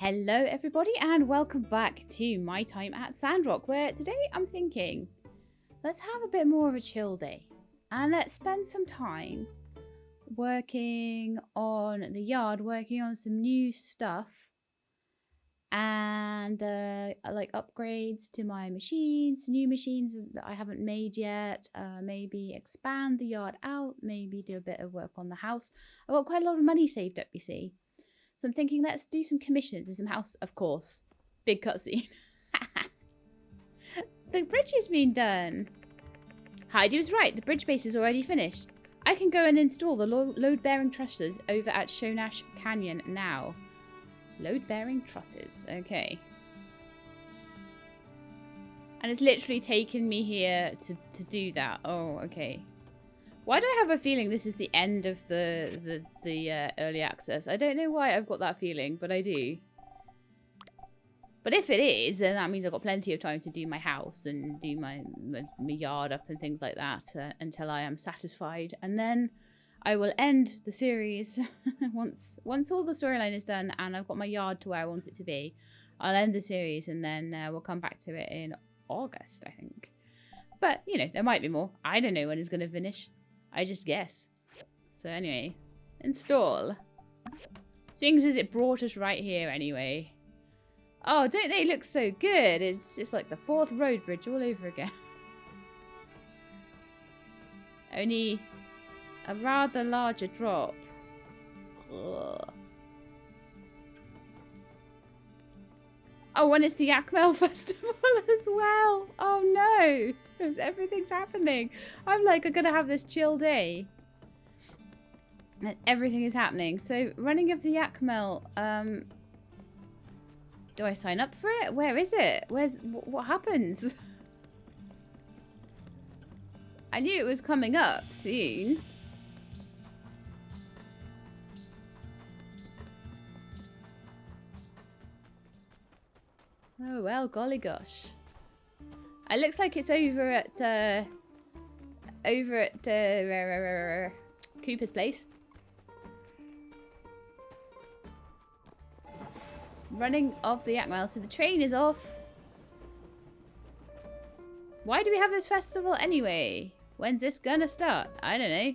Hello everybody and welcome back to my time at Sandrock, where today I'm thinking let's have a bit more of a chill day and let's spend some time working on the yard, working on some new stuff and like upgrades to my machines, new machines that I haven't made yet, maybe expand the yard out, maybe do a bit of work on the house. I've got quite a lot of money saved up, you see. So I'm thinking let's do some commissions and some house, of course. Big cutscene. The bridge has been done. Heidi was right, the bridge base is already finished. I can go and install the load-bearing trusses over at Shonash Canyon now. Load-bearing trusses, okay. And it's literally taken me here to do that. Oh, okay. Why do I have a feeling this is the end of the early access? I don't know why I've got that feeling, but I do. But if it is, then that means I've got plenty of time to do my house and do my yard up and things like that until I am satisfied. And then I will end the series once all the storyline is done and I've got my yard to where I want it to be. I'll end the series and then we'll come back to it in August, I think. But, you know, there might be more. I don't know when it's going to finish. I just guess. So anyway, install. Seeing as it brought us right here anyway. Oh, don't they look so good? It's like the 4th road bridge all over again. Only a rather larger drop. Ugh. Oh, and it's the Yakmel festival as well. Oh no. Everything's happening. I'm like, I'm gonna have this chill day. And everything is happening. So, running of the Yakmel, do I sign up for it? Where is it? What happens? I knew it was coming up soon. Oh well, golly gosh. It looks like it's over at Cooper's place. Running off the Yakmel, so the train is off. Why do we have this festival anyway? When's this gonna start? I don't know.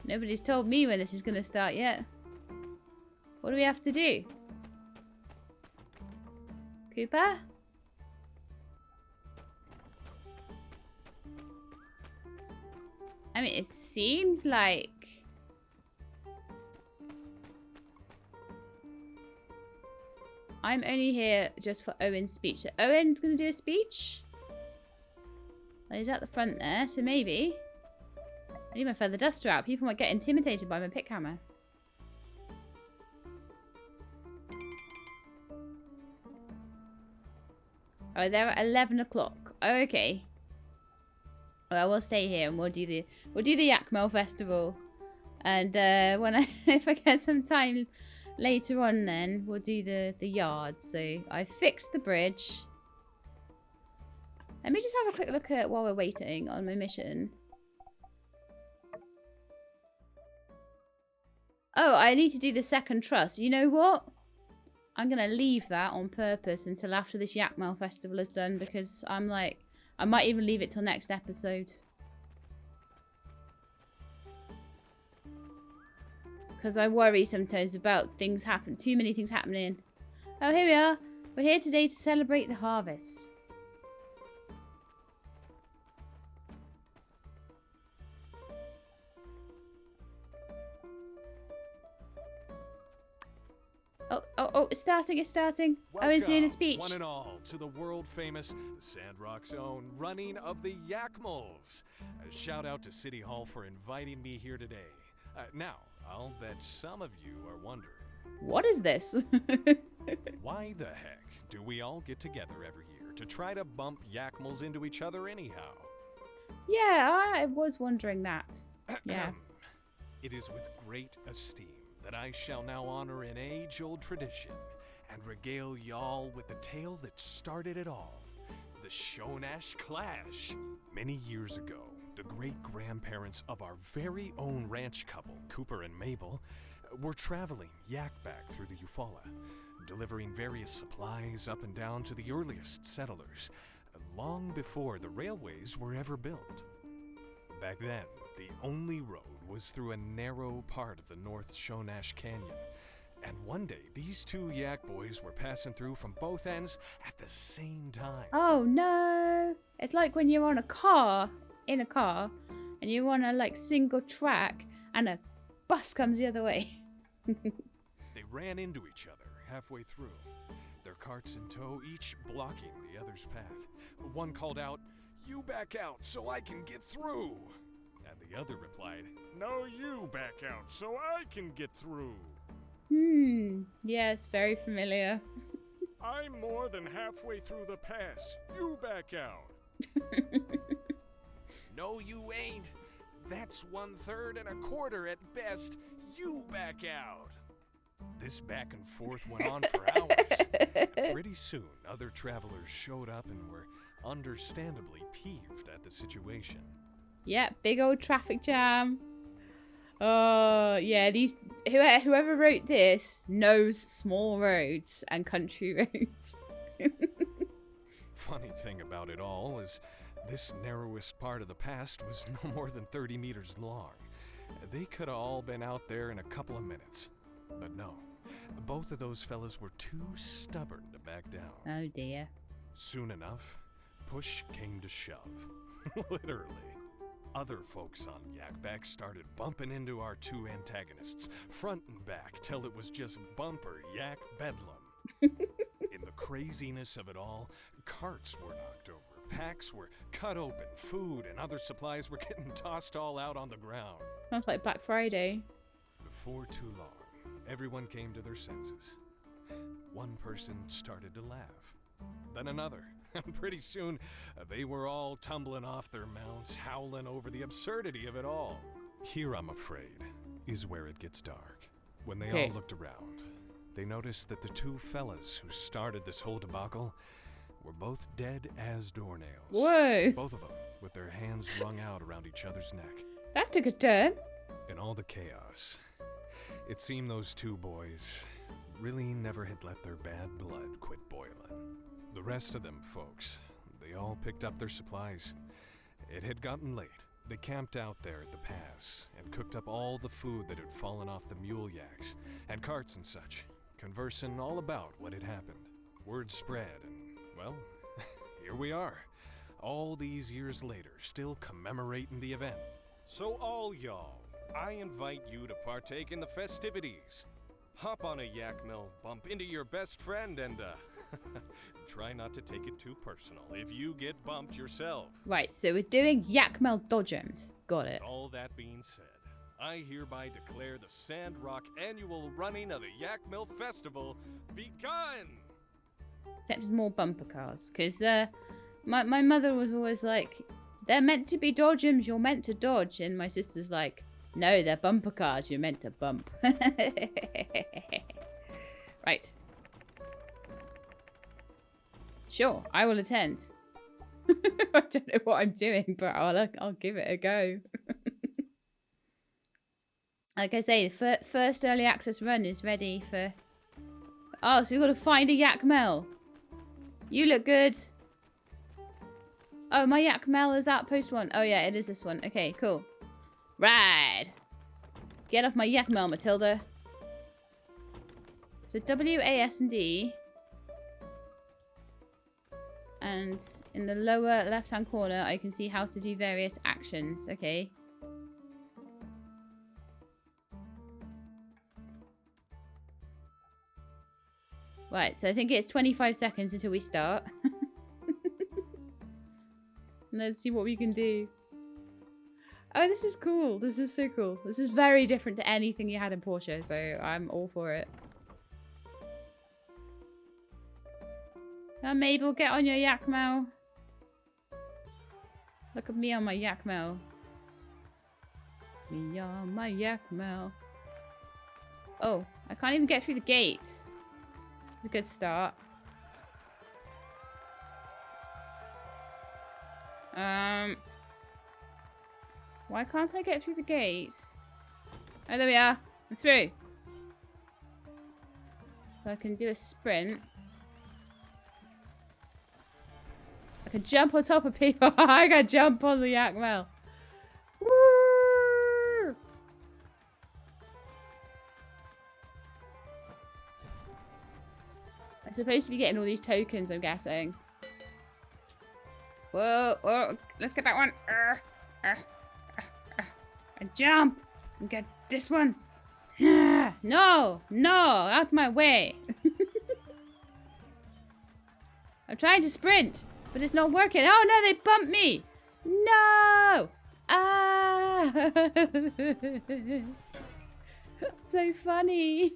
Nobody's told me when this is gonna start yet. What do we have to do? Cooper? I mean, it seems like... I'm only here just for Owen's speech. So Owen's going to do a speech? Well, he's at the front there, so maybe. I need my feather duster out. People might get intimidated by my pick hammer. Oh, they're at 11 o'clock. Oh, okay. Well, we'll stay here and we'll do the Yakmel festival, and if I get some time later on, then we'll do the yard. So I fixed the bridge. Let me just have a quick look at while we're waiting on my mission. Oh, I need to do the second truss. You know what? I'm gonna leave that on purpose until after this Yakmel festival is done, because I'm like, I might even leave it till next episode. Because I worry sometimes about things happen, too many things happening. Oh, here we are. We're here today to celebrate the harvest. Oh, it's starting, it's starting. Welcome, Owen's doing a speech. One and all, to the world-famous Sandrock's own running of the Yakmels. A shout out to City Hall for inviting me here today. Now, I'll bet some of you are wondering. What is this? Why the heck do we all get together every year to try to bump Yakmels into each other anyhow? Yeah, I was wondering that. Yeah. It is with great esteem that I shall now honor an age-old tradition and regale y'all with the tale that started it all, the Shonash Clash. Many years ago, the great-grandparents of our very own ranch couple, Cooper and Mabel, were traveling yak-back through the Eufaula, delivering various supplies up and down to the earliest settlers, long before the railways were ever built. Back then, the only road was through a narrow part of the North Shonash Canyon, and one day these two yak boys were passing through from both ends at the same time. Oh no! It's like when you're on a car, in a car, and you're on a like single track, and a bus comes the other way. They ran into each other halfway through, their carts in tow, each blocking the other's path. One called out, "You back out so I can get through." And the other replied, "No, you back out so I can get through." Yes, very familiar. "I'm more than halfway through the pass. You back out." "No, you ain't. That's 1/3 and a quarter at best. You back out." This back and forth went on for hours. And pretty soon, other travelers showed up and were understandably peeved at the situation. Yeah, big old traffic jam. Oh, yeah, whoever wrote this knows small roads and country roads. Funny thing about it all is this narrowest part of the pass was no more than 30 meters long. They could have all been out there in a couple of minutes. But no, both of those fellas were too stubborn to back down. Oh dear. Soon enough, push came to shove. Literally. Other folks on Yakback started bumping into our two antagonists, front and back, till it was just bumper yak bedlam. In the craziness of it all, carts were knocked over, packs were cut open, food and other supplies were getting tossed all out on the ground. Sounds like Black Friday. Before too long, everyone came to their senses. One person started to laugh, then another, and pretty soon they were all tumbling off their mounts, howling over the absurdity of it all. Here, I'm afraid, is where it gets dark. When they all looked around, they noticed that the two fellas who started this whole debacle were both dead as doornails. Whoa! Both of them with their hands wrung out around each other's neck. That took a turn. In all the chaos, it seemed those two boys really never had let their bad blood quit boiling. The rest of them folks, they all picked up their supplies. It had gotten late. They camped out there at the pass and cooked up all the food that had fallen off the mule yaks and carts and such, conversing all about what had happened. Word spread and, well, here we are, all these years later, still commemorating the event. So all y'all, I invite you to partake in the festivities. Hop on a Yakmel, bump into your best friend, and try not to take it too personal if you get bumped yourself. Right, so we're doing Yakmel dodgems. Got it. All that being said, I hereby declare the Sandrock annual running of the Yakmel Festival begun! Except it's more bumper cars, because my mother was always like, they're meant to be dodgems, you're meant to dodge, and my sister's like, no, they're bumper cars, you're meant to bump. Right. Sure, I will attend. I don't know what I'm doing, but I'll give it a go. Like I say, the first early access run is ready for... Oh, so we've got to find a Yakmel. You look good. Oh, my Yakmel is Outpost 1. Oh, yeah, it is this one. Okay, cool. Ride. Get off my Yakmel, Matilda. So W, A, S, and D. And in the lower left-hand corner, I can see how to do various actions. Okay. Right, so I think it's 25 seconds until we start. Let's see what we can do. Oh, this is cool. This is so cool. This is very different to anything you had in Porsche, so I'm all for it. Now, Mabel, get on your Yakmel. Look at me on my Yakmel. Me on my Yakmel. Oh, I can't even get through the gates. This is a good start. Why can't I get through the gates? Oh, there we are. I'm through. So I can do a sprint. I can jump on top of people. I can jump on the Yakmel. Woo! I'm supposed to be getting all these tokens, I'm guessing. Whoa, whoa, let's get that one. And jump. And get this one. No, no, out my way. I'm trying to sprint, but it's not working. Oh no, they bumped me. No. Ah. So funny.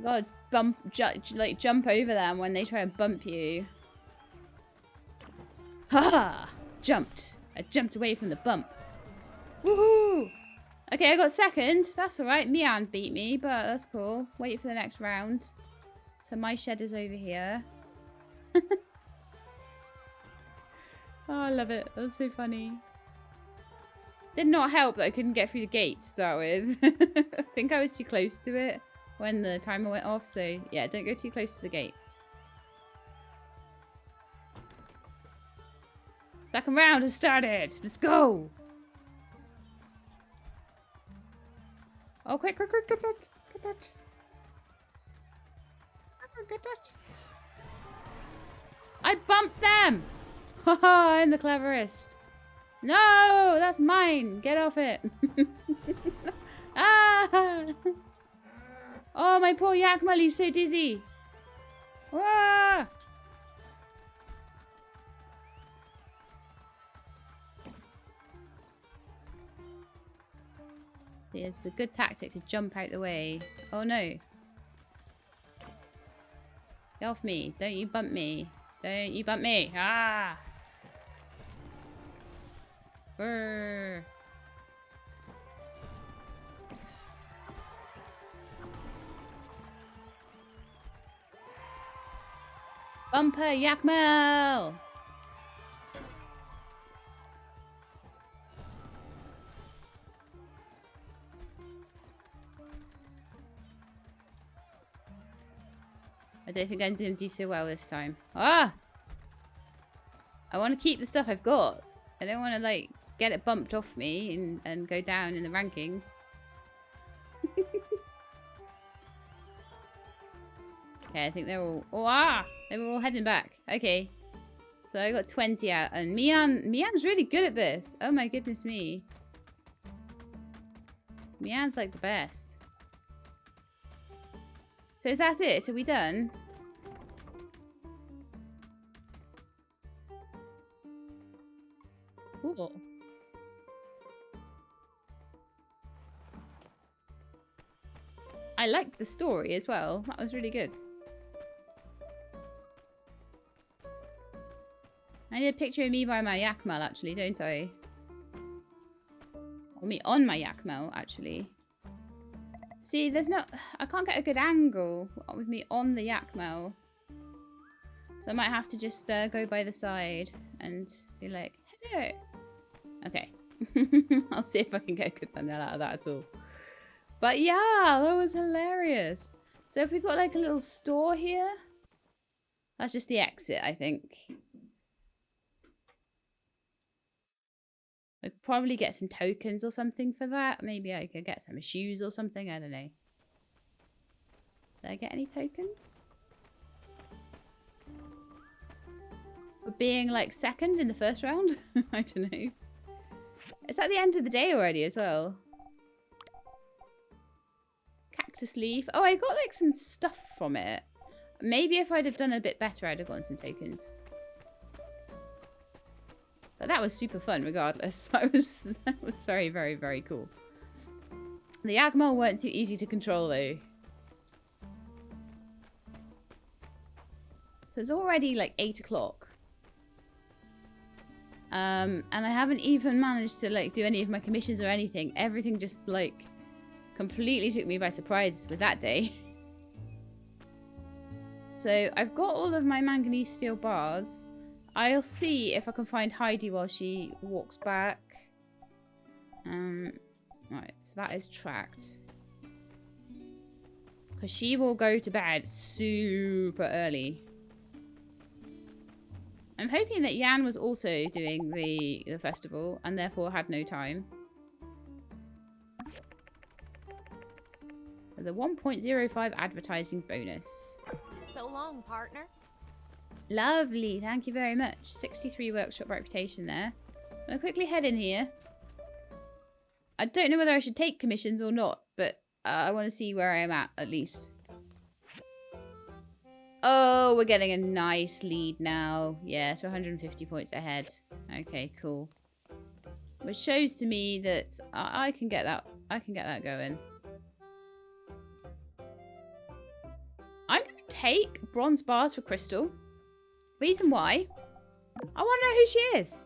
God, jump over them when they try and bump you. Ha! Jumped. I jumped away from the bump. Woohoo! Okay, I got second. That's alright. Mian beat me, but that's cool. Wait for the next round. So my shed is over here. Oh, I love it. That was so funny. Did not help that I couldn't get through the gate to start with. I think I was too close to it when the timer went off, so yeah, don't go too close to the gate. Second round has started. Let's go. Oh, quick, quick, quick, get that. Get that. Get that. I bumped them. Haha, I'm the cleverest. No, that's mine. Get off it. Ah. Oh, my poor Yakmel, he's so dizzy. Ah! It's a good tactic to jump out the way. Oh no. Get off me. Don't you bump me. Don't you bump me. Ah! Brr. Bumper Yakmel! I don't think I'm going to do so well this time. Ah! I want to keep the stuff I've got. I don't want to, like, get it bumped off me and go down in the rankings. Okay, I think they're all... Oh, ah! They were all heading back. Okay. So I got 20 out. And Mian's really good at this. Oh my goodness me. Mian's like the best. So is that it? Are we done? Cool. I liked the story as well. That was really good. I need a picture of me by my Yakmel, actually, don't I? Or me on my Yakmel, actually. See, there's no... I can't get a good angle with me on the Yakmel. So I might have to just go by the side and be like, hello. Okay. I'll see if I can get a good thumbnail out of that at all. But yeah, that was hilarious. So if we've got like a little store here. That's just the exit, I think. I'd probably get some tokens or something for that. Maybe I could get some shoes or something. I don't know. Did I get any tokens? For being like second in the first round? I don't know. It's at the end of the day already as well. Cactus leaf. Oh, I got like some stuff from it. Maybe if I'd have done a bit better, I'd have gotten some tokens. But that was super fun regardless. That was very, very, very cool. The Yakmel weren't too easy to control though. So it's already like 8 o'clock. And I haven't even managed to like do any of my commissions or anything. Everything just like completely took me by surprise with that day. So I've got all of my manganese steel bars. I'll see if I can find Heidi while she walks back. Right, so that is tracked. Because she will go to bed super early. I'm hoping that Jan was also doing the festival and therefore had no time. The 1.05 advertising bonus. So long, partner. Lovely, thank you very much. 63 workshop reputation there. I'm gonna quickly head in here. I don't know whether I should take commissions or not, but I want to see where I am at least. Oh, we're getting a nice lead now. Yes, we're 150 points ahead. Okay, cool. Which shows to me that I can get that. I can get that going. I'm going to take bronze bars for Crystal. Reason why? I want to know who she is.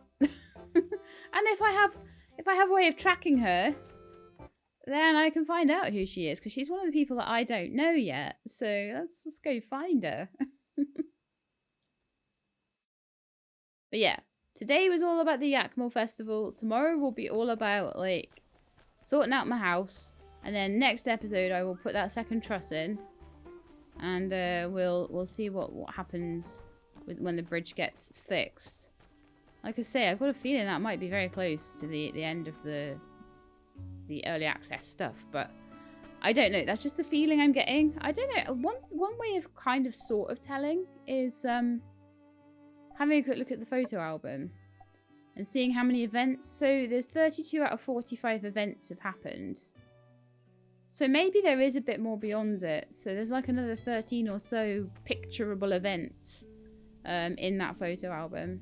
And if I have a way of tracking her, then I can find out who she is, because she's one of the people that I don't know yet. So let's go find her. But yeah, today was all about the Yakmel festival. Tomorrow will be all about like sorting out my house, and then next episode I will put that second truss in, and we'll see what happens when the bridge gets fixed. Like I say, I've got a feeling that might be very close to the end of the early access stuff, but I don't know. That's just the feeling I'm getting. I don't know. One way of kind of sort of telling is having a quick look at the photo album and seeing how many events. So there's 32 out of 45 events have happened. So maybe there is a bit more beyond it. So there's like another 13 or so picturable events in that photo album.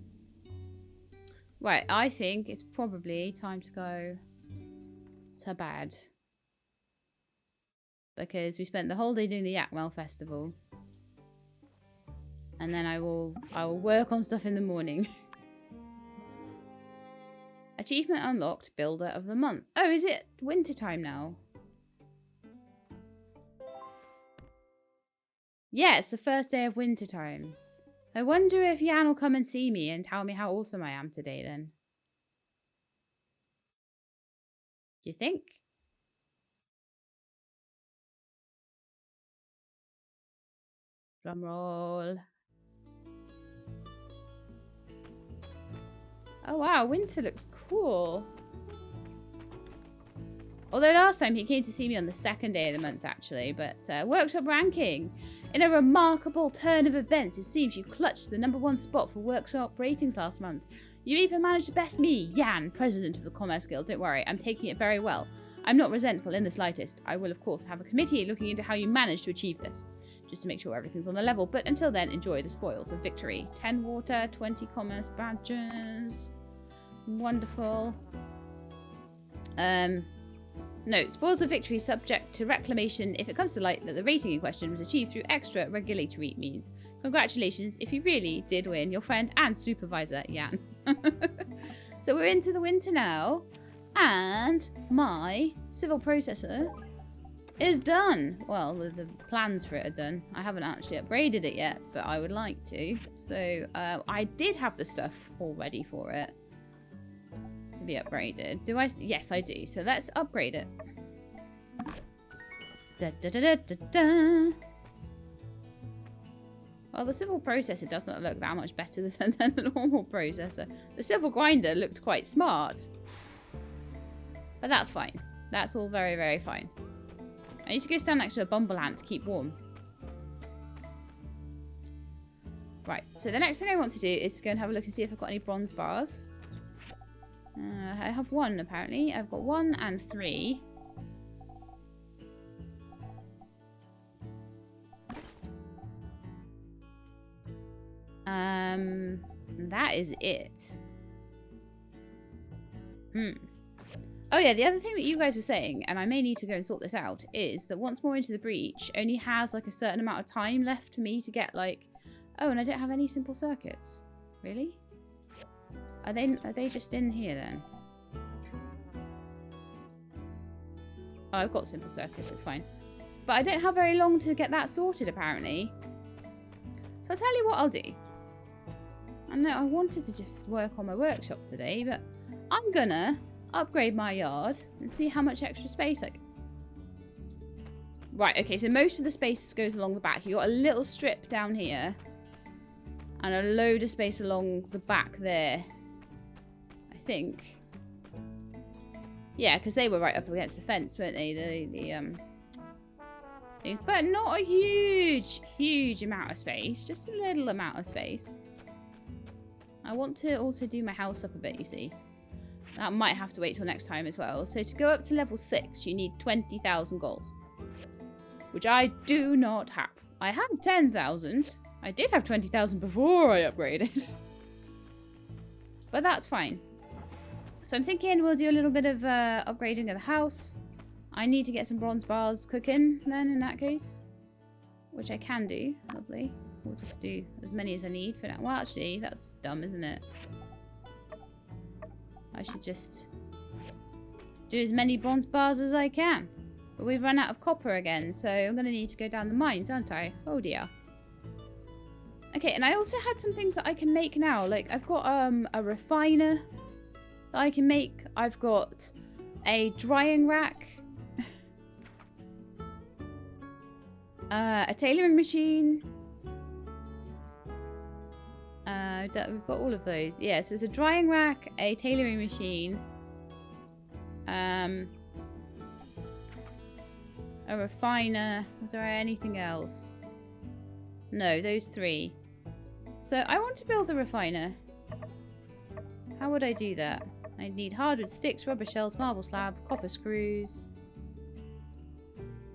Right, I think it's probably time to go to bed. Because we spent the whole day doing the Yakmel festival. And then I will work on stuff in the morning. Achievement unlocked, Builder of the Month. Oh, is it winter time now? Yeah, it's the first day of winter time. I wonder if Jan will come and see me and tell me how awesome I am today then. Do you think? Drum roll. Oh wow, winter looks cool. Although last time he came to see me on the second day of the month actually, but workshop ranking. In a remarkable turn of events, it seems you clutched the #1 spot for workshop ratings last month. You even managed to best me, Jan, president of the Commerce Guild. Don't worry, I'm taking it very well. I'm not resentful in the slightest. I will, of course, have a committee looking into how you managed to achieve this, just to make sure everything's on the level. But until then, enjoy the spoils of victory. 10 water, 20 commerce badges. Wonderful. No, spoils of victory subject to reclamation if it comes to light that the rating in question was achieved through extra regulatory means. Congratulations if you really did win, your friend and supervisor, Jan. So we're into the winter now, and my civil processor is done. Well, the plans for it are done. I haven't actually upgraded it yet, but I would like to. So I did have the stuff all ready for it to be upgraded. Do I? Yes, I do. So let's upgrade it. Da, da, da, da, da, da. Well, the civil processor does not look that much better than the normal processor. The civil grinder looked quite smart. But that's fine. That's all very, very fine. I need to go stand next to a bumble ant to keep warm. Right, so the next thing I want to do is to go and have a look and see if I've got any bronze bars. I have one, apparently. I've got 1 and 3. That is it. Oh yeah, the other thing that you guys were saying, and I may need to go and sort this out, is that once more into the breach only has like a certain amount of time left for me to get like... Oh, and I don't have any simple circuits. Really? Are they just in here then? Oh, I've got simple circuits, it's fine. But I don't have very long to get that sorted, apparently. So I'll tell you what I'll do. I know I wanted to just work on my workshop today, but I'm gonna upgrade my yard and see how much extra space I can. Right, okay, so most of the space goes along the back. You got a little strip down here and a load of space along the back there. I think. Yeah, because they were right up against the fence, weren't they? But not a huge amount of space. Just a little amount of space. I want to also do my house up a bit, you see. That might have to wait till next time as well. So to go up to level 6, you need 20,000 goals. Which I do not have. I have 10,000. I did have 20,000 before I upgraded. But that's fine. So I'm thinking we'll do a little bit of upgrading of the house. I need to get some bronze bars cooking then in that case. Which I can do. Lovely. We'll just do as many as I need for now. Well, actually, that's dumb, isn't it? I should just do as many bronze bars as I can. But we've run out of copper again, so I'm going to need to go down the mines, aren't I? Oh dear. Okay, and I also had some things that I can make now. Like, I've got a refiner that I can make. I've got a drying rack. A tailoring machine. We've got all of those. Yeah, so it's a drying rack, a tailoring machine, a refiner. Was there anything else? No, those 3. So I want to build a refiner. How would I do that? I need hardwood sticks, rubber shells, marble slab, copper screws.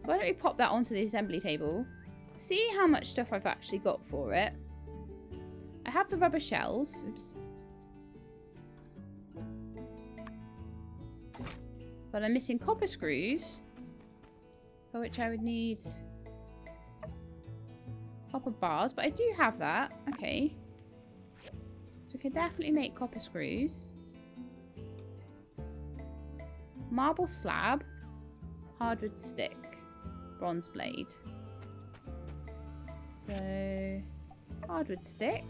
Why don't we pop that onto the assembly table? See how much stuff I've actually got for it. I have the rubber shells. Oops. But I'm missing copper screws. For which I would need copper bars. But I do have that. Okay. So we can definitely make copper screws. Marble slab. Hardwood stick. Bronze blade. So, hardwood stick.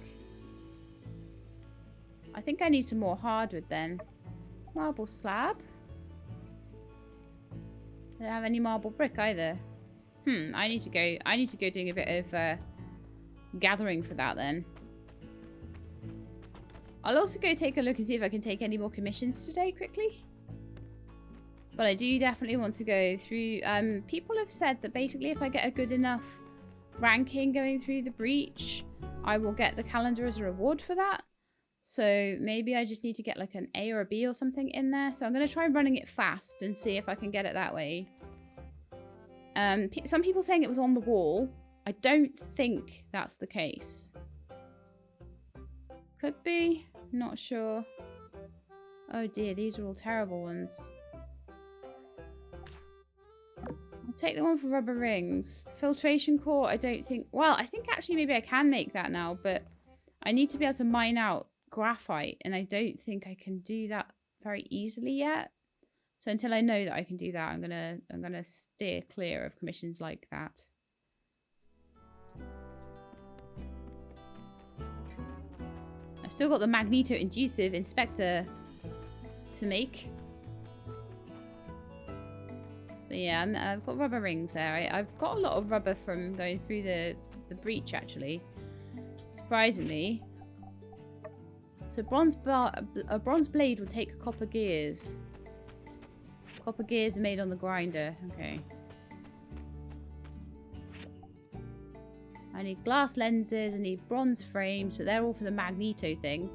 I think I need some more hardwood then. Marble slab. I don't have any marble brick either. I need to go doing a bit of gathering for that then. I'll also go take a look and see if I can take any more commissions today quickly. But I do definitely want to go through... people have said that basically if I get a good enough ranking going through the breach, I will get the calendar as a reward for that. So maybe I just need to get like an A or a B or something in there. So I'm going to try running it fast and see if I can get it that way. Some people saying it was on the wall. I don't think that's the case. Could be. Not sure. Oh dear, these are all terrible ones. I'll take the one for rubber rings. Filtration core, I don't think... Well, I think actually maybe I can make that now, but I need to be able to mine out graphite, and I don't think I can do that very easily yet. So until I know that I can do that, I'm gonna steer clear of commissions like that. I've still got the magneto-inducive inspector to make. But yeah, I've got rubber rings there. I've got a lot of rubber from going through the breach, actually. Surprisingly. So a bronze blade will take copper gears. Copper gears are made on the grinder. Okay. I need glass lenses. I need bronze frames, but they're all for the magneto thing.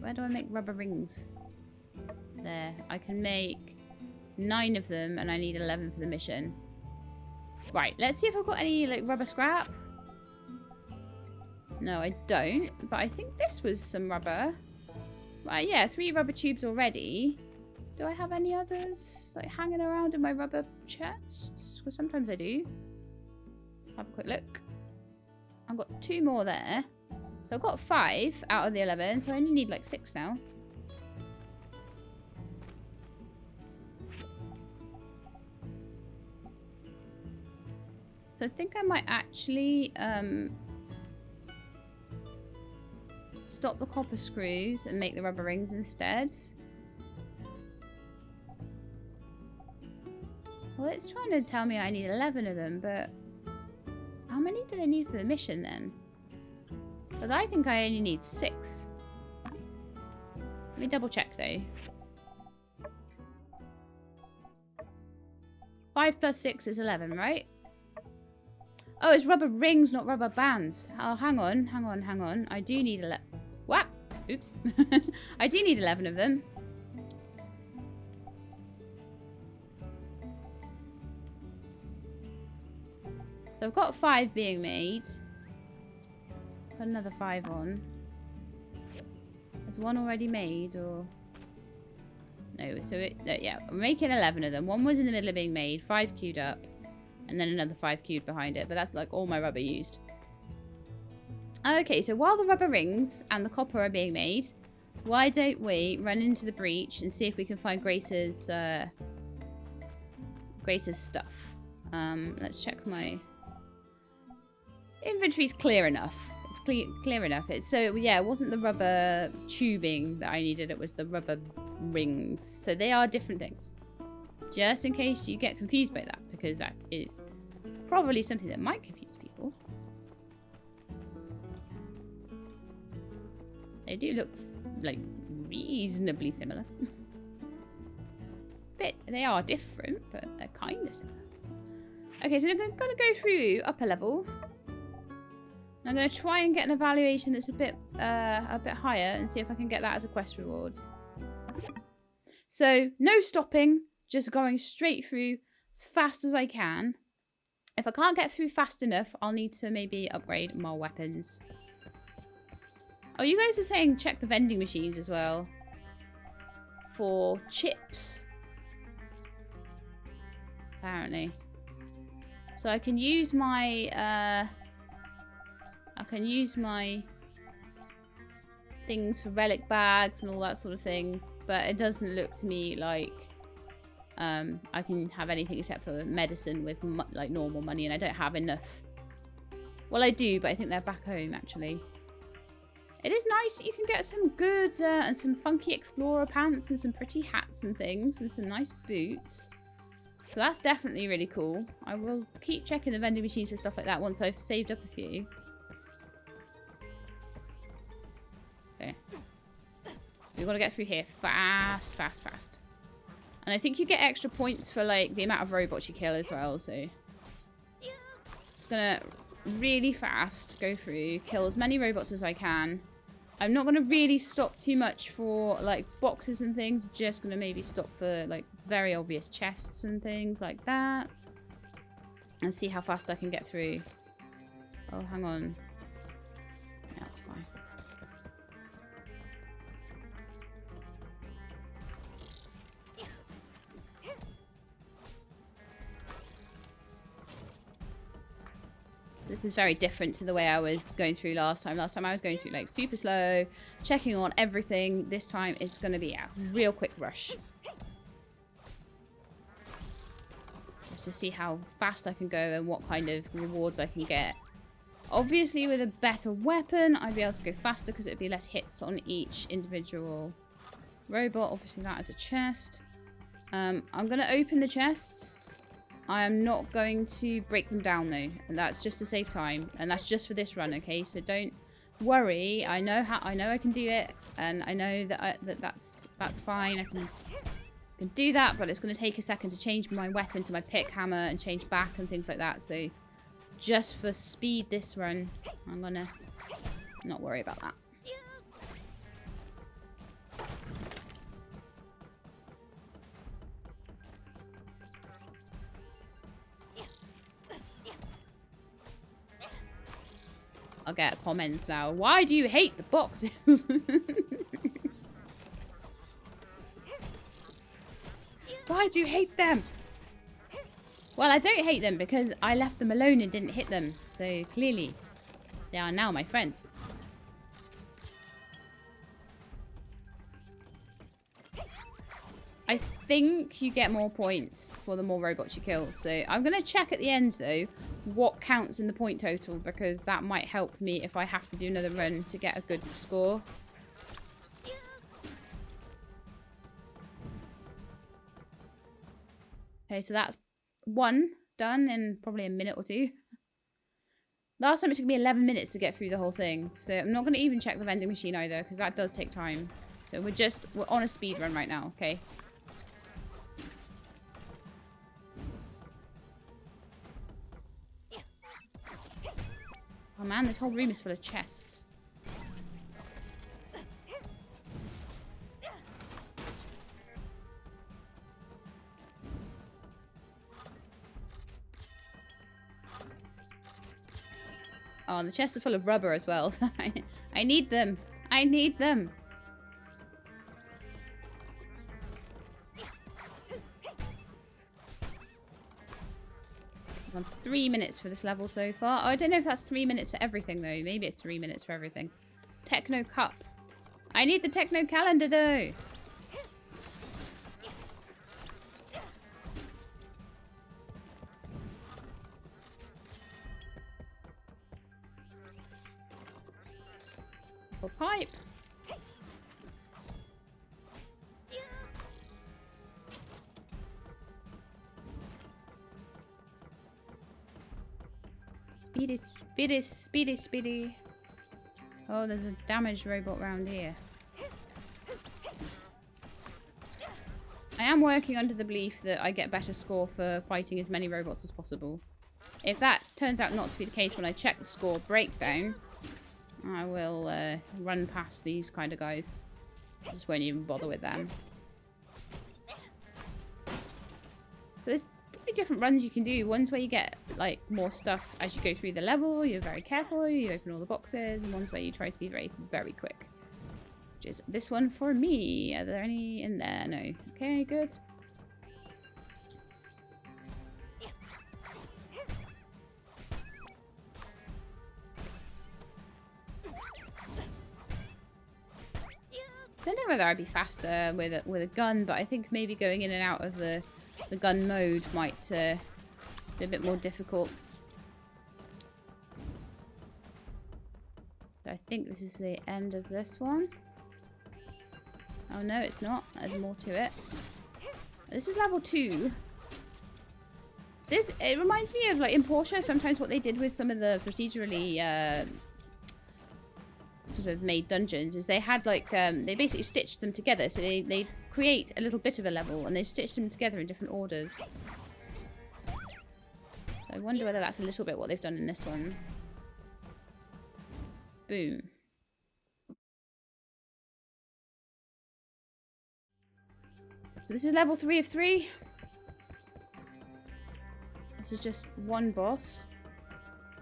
Where do I make rubber rings? There. I can make 9 of them, and I need 11 for the mission. Right, let's see if I've got any like rubber scrap. No, I don't, but I think this was some rubber. Right, yeah, 3 rubber tubes already. Do I have any others like hanging around in my rubber chests? Because sometimes I do. Have a quick look. I've got 2 more there. So I've got 5 out of the 11, so I only need like 6 now. So I think I might actually stop the copper screws and make the rubber rings instead. Well, it's trying to tell me I need 11 of them, but how many do they need for the mission then? But I think I only need 6. Let me double check though. 5 plus 6 is 11, right? Oh, it's rubber rings, not rubber bands. Oh, hang on. I do need 11. What? Oops. I do need 11 of them. So I've got 5 being made. Put another 5 on. Is one already made or... No, so yeah, I'm making 11 of them. One was in the middle of being made, 5 queued up, and then another 5 queued behind it. But that's like all my rubber used. Okay, so while the rubber rings and the copper are being made, why don't we run into the breach and see if we can find Grace's stuff. Let's check my... Inventory's clear enough. It's clear enough. So yeah, it wasn't the rubber tubing that I needed. It was the rubber rings. So they are different things. Just in case you get confused by that, because that is probably something that might confuse people. They do look like reasonably similar. But they are different, but they're kind of similar. Okay, so I'm going to go through upper level. I'm going to try and get an evaluation that's a bit higher and see if I can get that as a quest reward. So, no stopping, just going straight through as fast as I can. If I can't get through fast enough, I'll need to maybe upgrade more weapons. Oh, you guys are saying check the vending machines as well. For chips. Apparently. So I can use my things for relic bags and all that sort of thing, but it doesn't look to me like I can have anything except for medicine with like normal money, and I don't have enough. Well, I do, but I think they're back home actually. It is nice that you can get some good and some funky explorer pants and some pretty hats and things and some nice boots. So that's definitely really cool. I will keep checking the vending machines and stuff like that once I've saved up a few. Okay. We've got to get through here fast, fast, fast. And I think you get extra points for like the amount of robots you kill as well, so... Just gonna really fast go through, kill as many robots as I can. I'm not gonna really stop too much for like boxes and things, I'm just gonna maybe stop for like very obvious chests and things like that. And see how fast I can get through. Oh, hang on. Yeah, that's fine. This is very different to the way I was going through last time. Last time I was going through like super slow, checking on everything. This time it's going to be a real quick rush. Just to see how fast I can go and what kind of rewards I can get. Obviously with a better weapon, I'd be able to go faster because it'd be less hits on each individual robot. Obviously that is a chest. I'm going to open the chests. I am not going to break them down though, and that's just to save time, and that's just for this run, okay? So don't worry. I know I can do it, and I know that that's fine. I can do that, but it's going to take a second to change my weapon to my pick hammer and change back and things like that. So just for speed this run, I'm gonna not worry about that. I'll get comments now. Why do you hate the boxes? Why do you hate them? Well, I don't hate them because I left them alone and didn't hit them. So clearly, they are now my friends. I think you get more points for the more robots you kill. So I'm going to check at the end, though, what counts in the point total, because that might help me if I have to do another run to get a good score. Okay, so that's one done in probably a minute or two. Last time it took me 11 minutes to get through the whole thing. So I'm not going to even check the vending machine either, because that does take time. So we're on a speed run right now, okay? Oh man, this whole room is full of chests. Oh, and the chests are full of rubber as well. I need them. I need them. I'm on 3 minutes for this level so far. Oh, I don't know if that's 3 minutes for everything, though. Maybe it's 3 minutes for everything. Techno Cup. I need the Techno Calendar, though. For pipe. Speedy, speedy, speedy, speedy. Oh, there's a damaged robot round here. I am working under the belief that I get better score for fighting as many robots as possible. If that turns out not to be the case when I check the score breakdown, I will run past these kind of guys. Just won't even bother with them. So there's probably different runs you can do. Ones where you get like more stuff as you go through the level. You're very careful. You open all the boxes. And ones where you try to be very, very quick. Which is this one for me. Are there any in there? No. Okay, good. I don't know whether I'd be faster with a gun, but I think maybe going in and out of the gun mode might be a bit more difficult. So I think this is the end of this one. Oh no, it's not. There's more to it. This is level 2. It reminds me of, like, in Porsche, sometimes what they did with some of the procedurally sort of made dungeons is they had like they basically stitched them together, so they create a little bit of a level and they stitch them together in different orders. So I wonder whether that's a little bit what they've done in this one. Boom. So this is level 3 of 3. This is just one boss.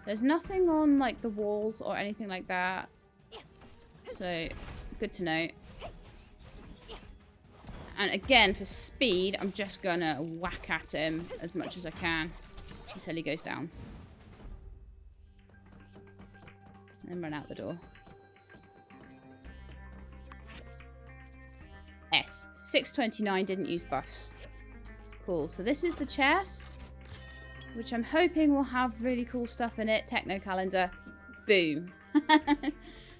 There's nothing on like the walls or anything like that. So, good to know. And again, for speed, I'm just gonna whack at him as much as I can until he goes down. And then run out the door. S. 629 didn't use buffs. Cool. So this is the chest, which I'm hoping will have really cool stuff in it. Techno calendar. Boom.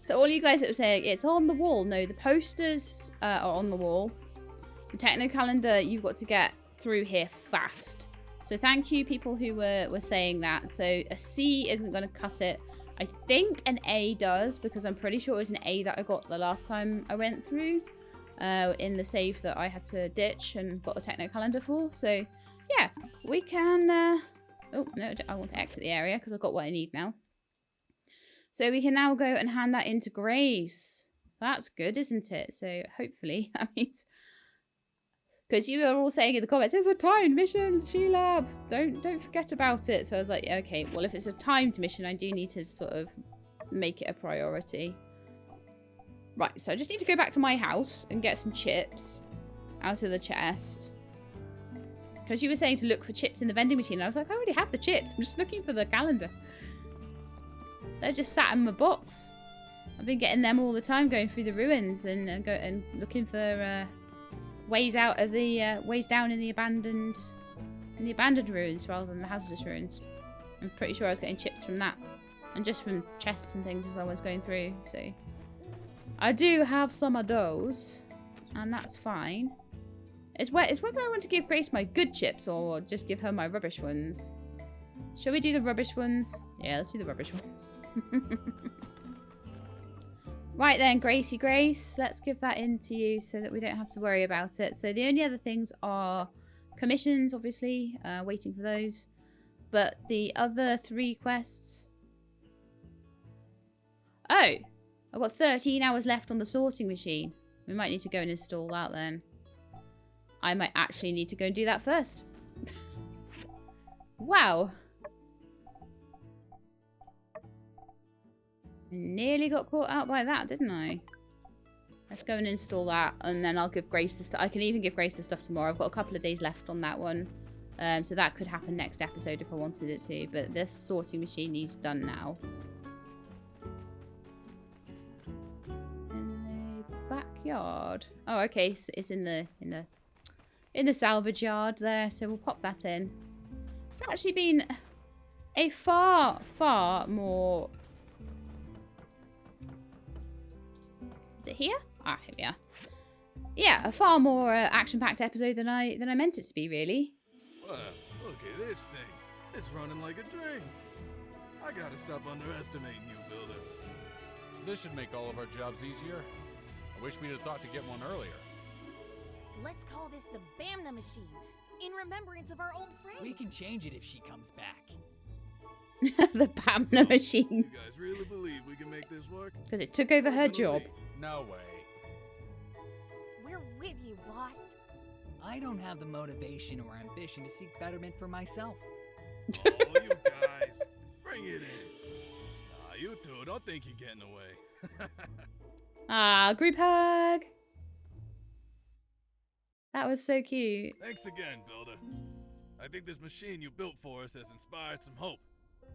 So all you guys that were saying, it's on the wall. No, the posters are on the wall. The techno calendar, you've got to get through here fast. So thank you, people who were saying that. So a C isn't going to cut it. I think an A does, because I'm pretty sure it was an A that I got the last time I went through. In the save that I had to ditch and got the techno calendar for. So yeah, we can... oh, no, I want to exit the area because I've got what I need now. So we can now go and hand that into Grace. That's good, isn't it? So hopefully that means... Because you were all saying in the comments, it's a timed mission, She-Lab. Don't forget about it. So I was like, yeah, okay, well, if it's a timed mission, I do need to sort of make it a priority. Right, so I just need to go back to my house and get some chips out of the chest. Because you were saying to look for chips in the vending machine. And I was like, I already have the chips. I'm just looking for the calendar. They're just sat in my box. I've been getting them all the time, going through the ruins and looking for ways out of the ways down in the abandoned ruins rather than the hazardous ruins. I'm pretty sure I was getting chips from that, and just from chests and things as I was going through. So I do have some of those, and that's fine. It's whether I want to give Grace my good chips or just give her my rubbish ones. Shall we do the rubbish ones? Yeah, let's do the rubbish ones. Right then, Gracie Grace, let's give that in to you so that we don't have to worry about it. So the only other things are commissions, obviously, waiting for those. But the other 3 quests... Oh! I've got 13 hours left on the sorting machine. We might need to go and install that then. I might actually need to go and do that first. Wow! Nearly got caught out by that, didn't I? Let's go and install that, and then I'll give Grace the stuff. I can even give Grace the stuff tomorrow. I've got a couple of days left on that one. So that could happen next episode if I wanted it to. But this sorting machine needs done now. In the backyard. Oh, okay. So it's in the salvage yard there. So we'll pop that in. It's actually been a far more... Is it here? Ah, here we are. Yeah, a far more action-packed episode than I meant it to be, really. Wow, look at this thing. It's running like a dream. I gotta stop underestimating you, Builder. This should make all of our jobs easier. I wish we'd have thought to get one earlier. Let's call this the Bamna machine, in remembrance of our old friend. We can change it if she comes back. The Bamna machine. You guys really believe we can make this work? Because it took over her job. No way. We're with you, boss. I don't have the motivation or ambition to seek betterment for myself. Oh, you guys. Bring it in. You two, don't think you're getting away. Ah, group hug. That was so cute. Thanks again, Builder. I think this machine you built for us has inspired some hope.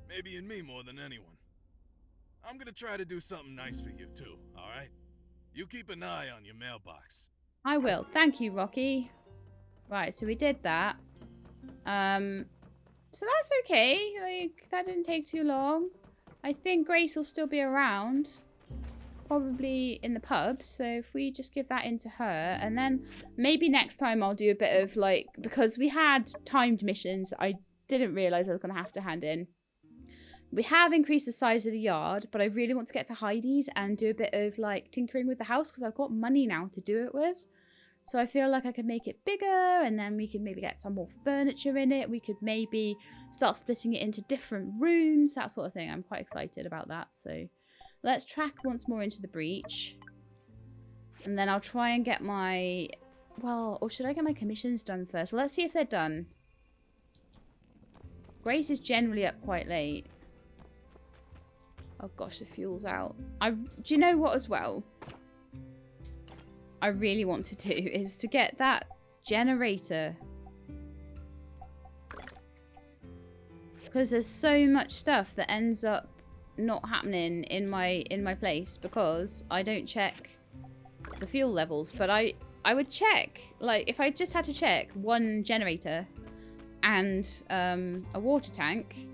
Maybe in me more than anyone. I'm gonna try to do something nice for you too, alright? You keep an eye on your mailbox. I will. Thank you, Rocky. Right, so we did that. So that's okay. Like, that didn't take too long. I think Grace will still be around. Probably in the pub. So if we just give that in to her. And then maybe next time I'll do a bit of, like... Because we had timed missions I didn't realise I was going to have to hand in. We have increased the size of the yard, but I really want to get to Heidi's and do a bit of, like, tinkering with the house because I've got money now to do it with. So I feel like I could make it bigger, and then we could maybe get some more furniture in it. We could maybe start splitting it into different rooms, that sort of thing. I'm quite excited about that. So let's track once more into the breach. And then I'll try and get my... Well, or should I get my commissions done first? Well, let's see if they're done. Grace is generally up quite late. Oh gosh, the fuel's out. Do you know what as well? I really want to do is to get that generator. Because there's so much stuff that ends up not happening in my place because I don't check the fuel levels. But I would check, like if I just had to check one generator and a water tank.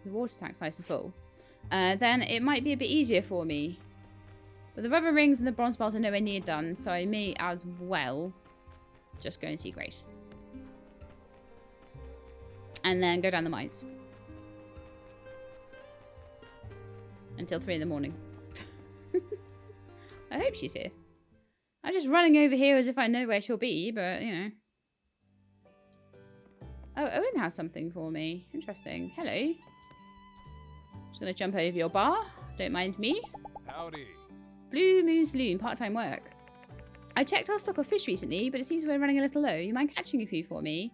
The water tank's nice and full. Then it might be a bit easier for me. But the rubber rings and the bronze bars are nowhere near done, so I may as well just go and see Grace. And then go down the mines. Until 3 in the morning. I hope she's here. I'm just running over here as if I know where she'll be, but, you know. Oh, Owen has something for me. Interesting. Hello. Just gonna jump over your bar. Don't mind me. Howdy. Blue Moon Saloon, part-time work. I checked our stock of fish recently, but it seems we're running a little low. You mind catching a few for me?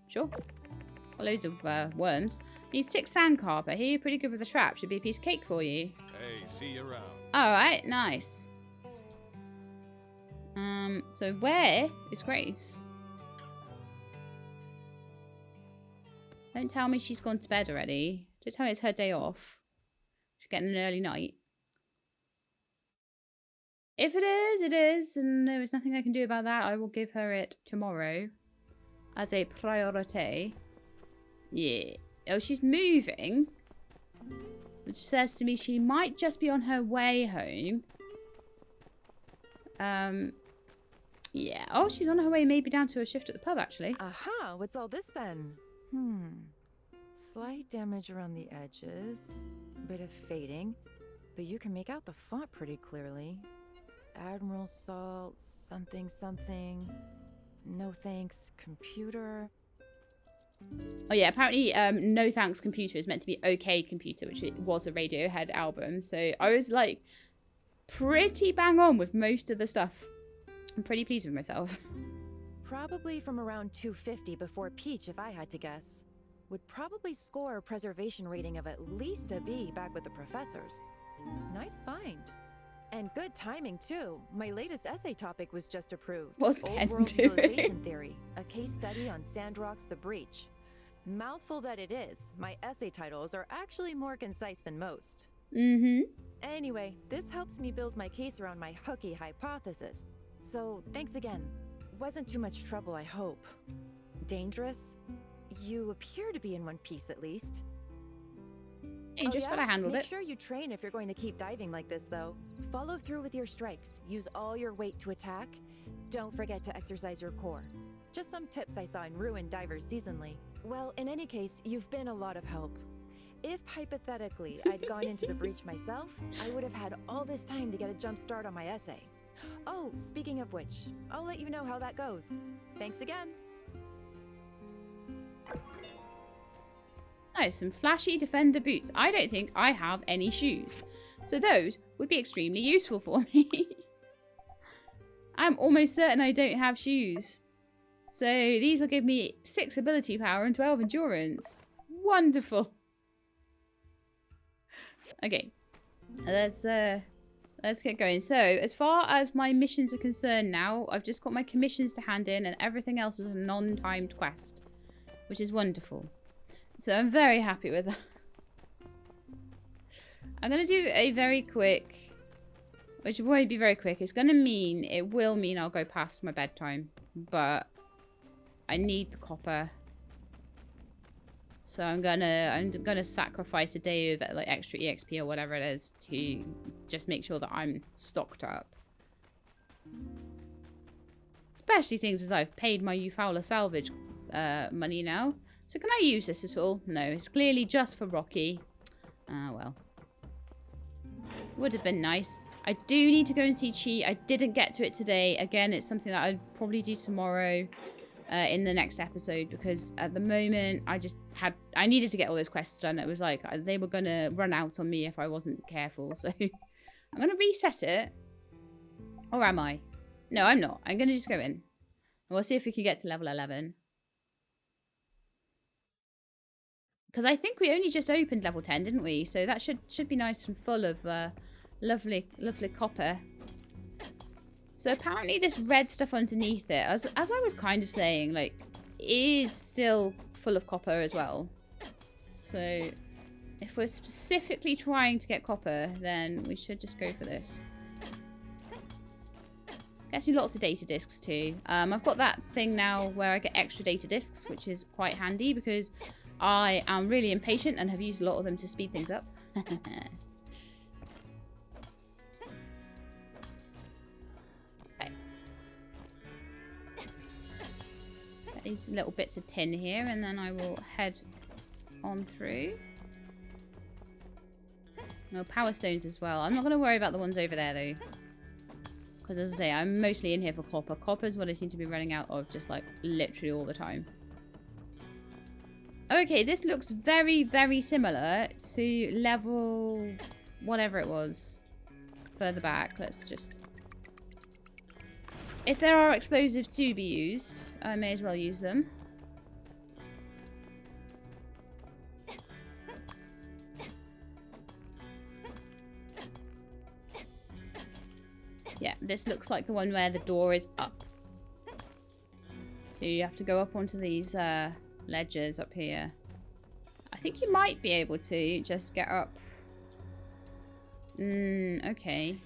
Sure. Got loads of worms. Need 6 sand carp. I hear you're pretty good with the trap. Should be a piece of cake for you. Hey, see you around. Alright, nice. So where is Grace? Don't tell me she's gone to bed already. Don't tell me it's her day off. She's getting an early night. If it is, it is, and there is nothing I can do about that. I will give her it tomorrow as a priority. Yeah. Oh, she's moving, which says to me she might just be on her way home. Yeah. Oh, she's on her way maybe down to a shift at the pub, actually. Aha, what's all this then? Slight damage around the edges, a bit of fading, but you can make out the font pretty clearly. Admiral Salt, something, something. No thanks, computer. Oh yeah, apparently No Thanks Computer is meant to be OK Computer, which it was a Radiohead album. So I was like pretty bang on with most of the stuff. I'm pretty pleased with myself. Probably from around 250 before Peach, if I had to guess. Would probably score a preservation rating of at least a B back with the professors. Nice find. And good timing, too. My latest essay topic was just approved. What's Old Pen World doing? Utilization Theory, a case study on Sandrock's The Breach. Mouthful that it is, my essay titles are actually more concise than most. Anyway, this helps me build my case around my hooky hypothesis. So, thanks again. Wasn't too much trouble, I hope. Dangerous? You appear to be in one piece, at least. Dangerous, but I handled Make it. sure you train if you're going to keep diving like this, though. Follow through with your strikes. Use all your weight to attack. Don't forget to exercise your core. Just some tips I saw in Ruined Divers seasonally. Well, in any case, you've been a lot of help. If, hypothetically, I'd gone into the breach myself, I would have had all this time to get a jump start on my essay. Oh, speaking of which, I'll let you know how that goes. Thanks again. Nice, some flashy defender boots. I don't think I have any shoes. So those would be extremely useful for me. I'm almost certain I don't have shoes. So these will give me 6 ability power and 12 endurance. Wonderful. Okay, let's get going. So as far as my missions are concerned now, I've just got my commissions to hand in and everything else is a non-timed quest, which is wonderful. So I'm very happy with that. I'm going to do a very quick, which won't be very quick. It will mean I'll go past my bedtime, but I need the copper. So I'm gonna sacrifice a day of like extra EXP or whatever it is to just make sure that I'm stocked up. Especially things as I've paid my Ufowler salvage money now. So can I use this at all? No, it's clearly just for Rocky. Ah, well. Would have been nice. I do need to go and see Chi. I didn't get to it today. Again, it's something that I'd probably do tomorrow in the next episode, because at the moment I needed to get all those quests done. It was like they were going to run out on me if I wasn't careful. So I'm going to reset it. Or am I? No, I'm not. I'm going to just go in. And we'll see if we can get to level 11. Because I think we only just opened level 10, didn't we? So that should be nice and full of lovely copper. So apparently this red stuff underneath it, as I was kind of saying, like, is still full of copper as well. So if we're specifically trying to get copper, then we should just go for this. Gets me lots of data discs too. I've got that thing now where I get extra data discs, which is quite handy because I am really impatient and have used a lot of them to speed things up. These little bits of tin here, and then I will head on through. No, power stones as well. I'm not going to worry about the ones over there though, because as I say, I'm mostly in here for copper. Copper is what I seem to be running out of, just like literally all the time. Okay, this looks very, very similar to level whatever it was further back. Let's just... If there are explosives to be used, I may as well use them. Yeah, this looks like the one where the door is up. So you have to go up onto these ledges up here. I think you might be able to just get up. Okay.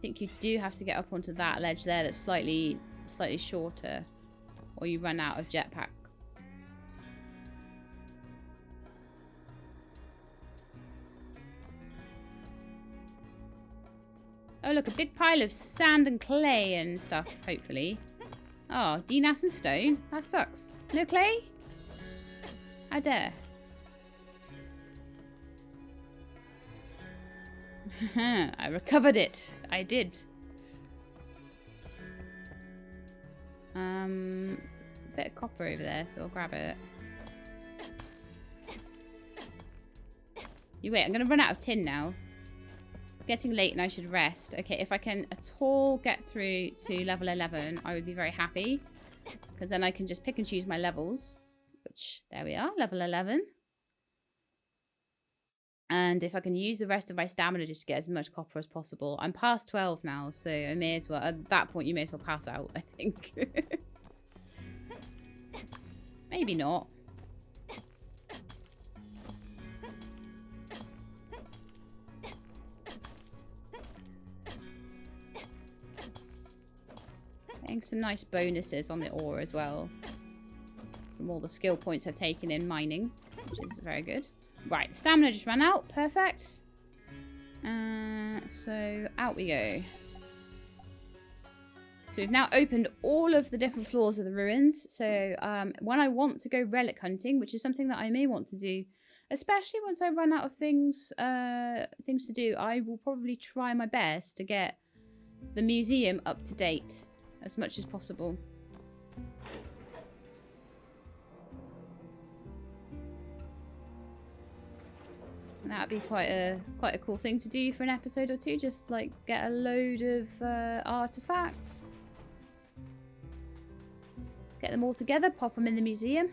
I think you do have to get up onto that ledge there that's slightly shorter, or you run out of jetpack. Oh look, a big pile of sand and clay and stuff, hopefully. Oh, DNAS and stone? That sucks. No clay? How dare. I recovered it. I did. Bit of copper over there, so I'll grab it. You wait, I'm gonna run out of tin now. It's getting late and I should rest. Okay, if I can at all get through to level 11, I would be very happy. Because then I can just pick and choose my levels. Which, there we are, level 11. And if I can use the rest of my stamina just to get as much copper as possible. I'm past 12 now, so I may as well, at that point you may as well pass out, I think. Maybe not. Getting some nice bonuses on the ore as well. From all the skill points I've taken in mining, which is very good. Right, stamina just ran out. Perfect. So out we go. So we've now opened all of the different floors of the ruins. So when I want to go relic hunting, which is something that I may want to do, especially once I run out of things to do, I will probably try my best to get the museum up to date as much as possible. And that'd be quite a cool thing to do for an episode or two. Just like get a load of artifacts, get them all together, pop them in the museum,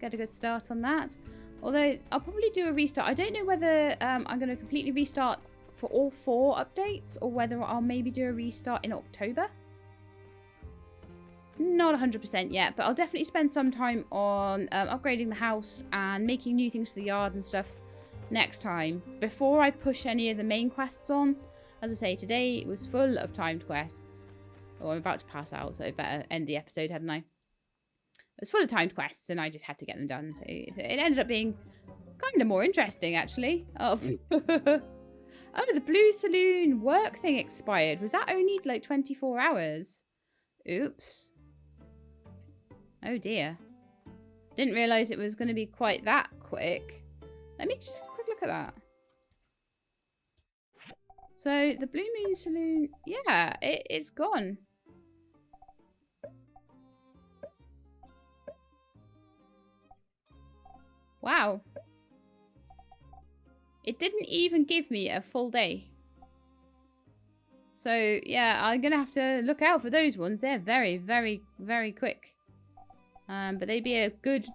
get a good start on that. Although I'll probably do a restart. I don't know whether I'm going to completely restart for all 4 updates or whether I'll maybe do a restart in October. Not 100% yet, but I'll definitely spend some time on upgrading the house and making new things for the yard and stuff next time, before I push any of the main quests on. As I say, today was full of timed quests. Oh, I'm about to pass out, so I better end the episode, hadn't I? It was full of timed quests, and I just had to get them done. So it ended up being kind of more interesting, actually. Oh, oh, the Blue Saloon work thing expired. Was that only like 24 hours? Oops. Oh dear. Didn't realise it was going to be quite that quick. Let me just have a quick look at that. So, the Blue Moon Saloon, yeah, it's gone. Wow. It didn't even give me a full day. So, yeah, I'm going to have to look out for those ones. They're very, very, very quick. But they'd be a good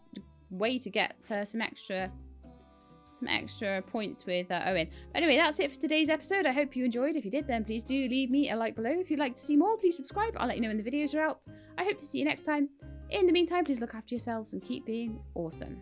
way to get some extra points with Owen. Anyway, that's it for today's episode. I hope you enjoyed. If you did, then please do leave me a like below. If you'd like to see more, please subscribe. I'll let you know when the videos are out. I hope to see you next time. In the meantime, please look after yourselves and keep being awesome.